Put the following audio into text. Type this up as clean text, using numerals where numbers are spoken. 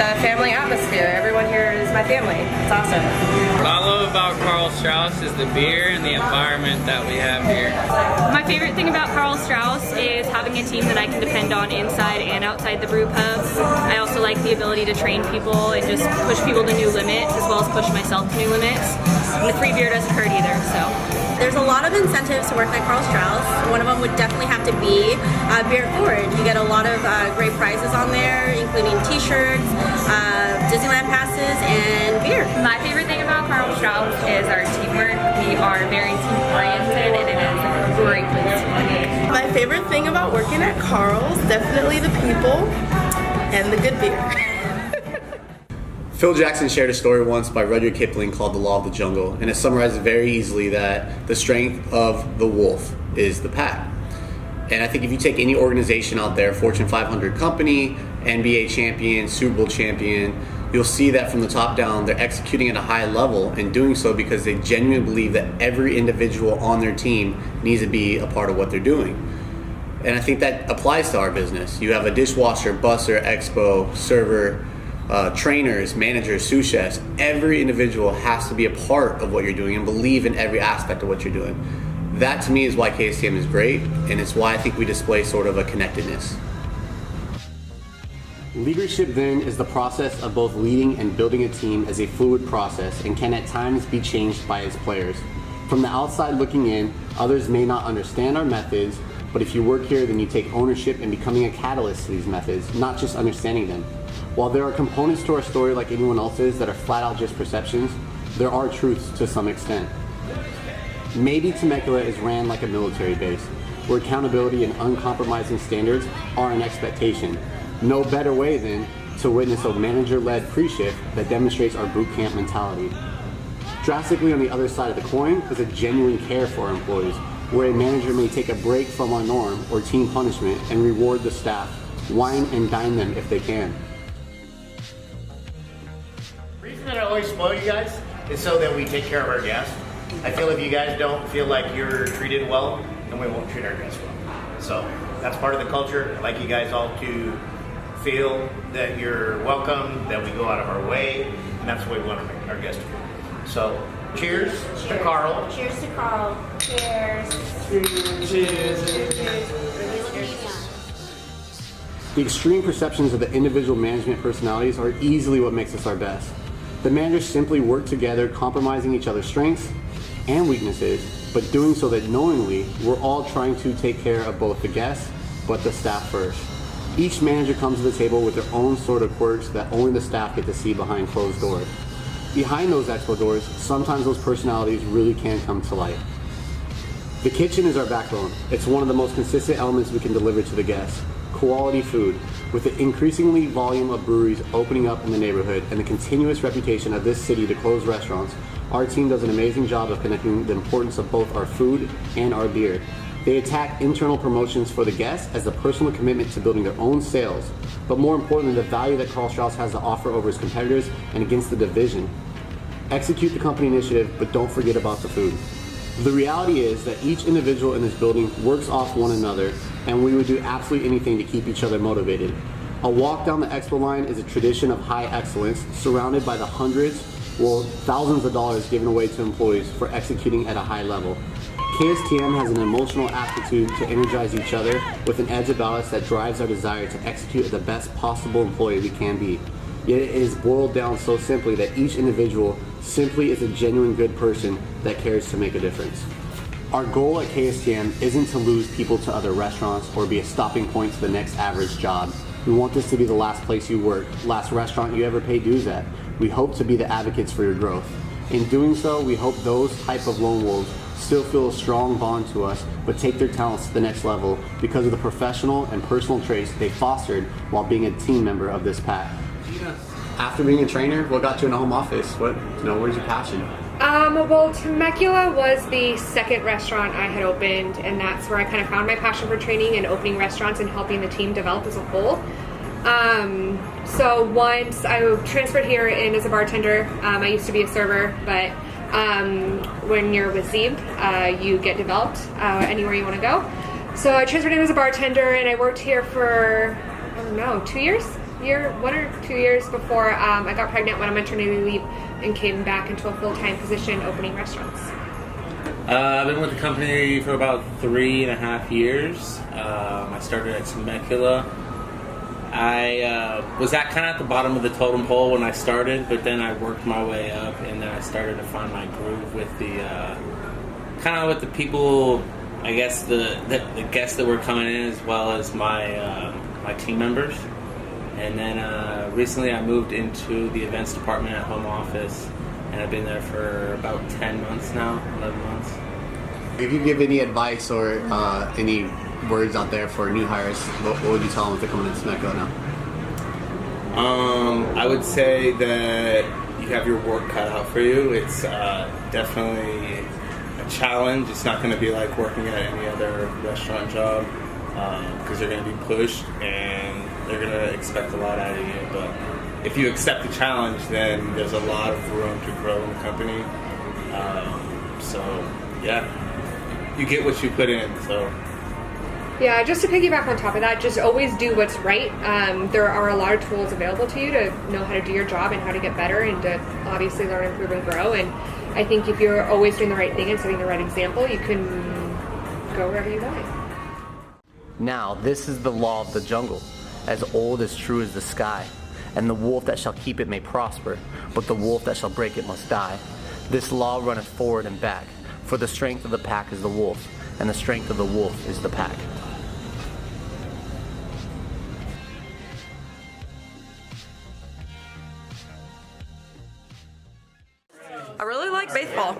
the family atmosphere. Everyone here is my family. It's awesome. What I love about Karl Strauss is the beer and the environment that we have here. My favorite thing about Karl Strauss is having a team that I can depend on inside and outside the brew pub. I also like the ability to train people and just push people to new limits, as well as push myself to new limits. And the free beer doesn't hurt either, so. There's a lot of incentives to work at Karl Strauss. One of them would definitely have to be Beer Forward. You get a lot of great prizes on there, including t-shirts, Disneyland passes, and beer. My favorite thing about Karl Strauss is our teamwork. We are very team-oriented, and it is a great place to work. My favorite thing about working at Karl's, definitely the people and the good beer. Phil Jackson shared a story once by Rudyard Kipling called The Law of the Jungle, and it summarizes very easily that the strength of the wolf is the pack. And I think if you take any organization out there, Fortune 500 company, NBA champion, Super Bowl champion, you'll see that from the top down, they're executing at a high level and doing so because they genuinely believe that every individual on their team needs to be a part of what they're doing. And I think that applies to our business. You have a dishwasher, busser, expo, server, trainers, managers, sous chefs. Every individual has to be a part of what you're doing and believe in every aspect of what you're doing. That to me is why KSTM is great, and it's why I think we display sort of a connectedness. Leadership then is the process of both leading and building a team as a fluid process and can at times be changed by its players. From the outside looking in, others may not understand our methods, but if you work here, then you take ownership in becoming a catalyst to these methods, not just understanding them. While there are components to our story like anyone else's that are flat out just perceptions, there are truths to some extent. Maybe Temecula is ran like a military base, where accountability and uncompromising standards are an expectation. No better way than to witness a manager-led pre-shift that demonstrates our boot camp mentality. Drastically on the other side of the coin is a genuine care for our employees, where a manager may take a break from our norm or team punishment and reward the staff, wine and dine them if they can. The reason that I always spoil you guys is so that we take care of our guests. I feel if you guys don't feel like you're treated well, then we won't treat our guests well. So that's part of the culture. I'd like you guys all to feel that you're welcome, that we go out of our way, and that's the way we want to make our guests feel. So cheers to Karl. Cheers to Karl. Cheers. The extreme perceptions of the individual management personalities are easily what makes us our best. The managers simply work together, compromising each other's strengths and weaknesses, but doing so that knowingly we're all trying to take care of both the guests, but the staff first. Each manager comes to the table with their own sort of quirks that only the staff get to see behind closed doors. Behind those expo doors, sometimes those personalities really can come to light. The kitchen is our backbone. It's one of the most consistent elements we can deliver to the guests. Quality food. With the increasingly volume of breweries opening up in the neighborhood and the continuous reputation of this city to close restaurants, our team does an amazing job of connecting the importance of both our food and our beer. They attack internal promotions for the guests as a personal commitment to building their own sales, but more importantly, the value that Karl Strauss has to offer over his competitors and against the division. Execute the company initiative, but don't forget about the food. The reality is that each individual in this building works off one another, and we would do absolutely anything to keep each other motivated. A walk down the expo line is a tradition of high excellence, surrounded by the hundreds, well, thousands of dollars given away to employees for executing at a high level. KSTM has an emotional aptitude to energize each other with an edge about us that drives our desire to execute as the best possible employee we can be. Yet it is boiled down so simply that each individual simply is a genuine good person that cares to make a difference. Our goal at KSTM isn't to lose people to other restaurants or be a stopping point to the next average job. We want this to be the last place you work, last restaurant you ever pay dues at. We hope to be the advocates for your growth. In doing so, we hope those type of lone wolves still feel a strong bond to us, but take their talents to the next level because of the professional and personal traits they fostered while being a team member of this pack. After being a trainer, what got you in a home office? Where's your passion? Well, Temecula was the second restaurant I had opened, and that's where I kind of found my passion for training and opening restaurants and helping the team develop as a whole. So once I transferred here in as a bartender, I used to be a server, but when you're with Zeeb, you get developed anywhere you want to go. So I transferred in as a bartender, and I worked here for, 2 years. 1 or 2 years before I got pregnant, went on maternity leave, and came back into a full-time position opening restaurants. I've been with the company for about 3.5 years. I started at Temecula. I was kind of at the bottom of the totem pole when I started, but then I worked my way up, and then I started to find my groove with the kind of with the people, I guess the guests that were coming in, as well as my my team members. And then recently I moved into the events department at home office, and I've been there for about 10 months now, 11 months. If you give any advice or any words out there for new hires, what would you tell them if they're coming into Temecula now? I would say that you have your work cut out for you. It's definitely a challenge. It's not going to be like working at any other restaurant job, because they're going to be pushed and they're going to expect a lot out of you. But if you accept the challenge, then there's a lot of room to grow in the company. So yeah, you get what you put in. So. Yeah, just to piggyback on top of that, just always do what's right. There are a lot of tools available to you to know how to do your job and how to get better and to obviously learn, improve, and grow. And I think if you're always doing the right thing and setting the right example, you can go wherever you want. Now, this is the law of the jungle, as old as true as the sky. And the wolf that shall keep it may prosper, but the wolf that shall break it must die. This law runneth forward and back, for the strength of the pack is the wolf, and the strength of the wolf is the pack. I really like baseball.